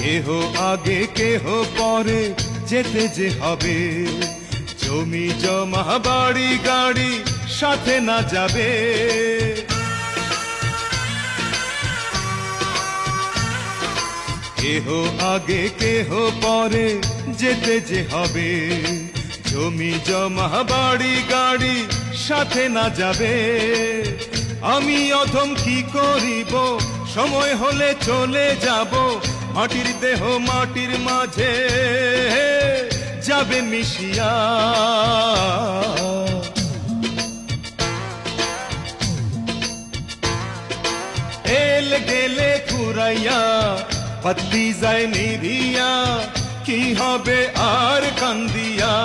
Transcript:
কেহ আগে কেহ পরে যেতে যে হবে, জমি জমা বাড়ি গাড়ি সাথে না যাবে। কেহ আগে কেহ পরে যেতে যে হবে, জমি জমা বাড়ি গাড়ি সাথে না যাবে। আমি অধম কি করিব, সময় হলে চলে যাব, মাটির দেহ মাটির মাঝে যাবে মিশিয়া। এলে গেলে ফুরাইয়া বাতি যায় নিভিয়া, কি হবে আর কান্দিয়া।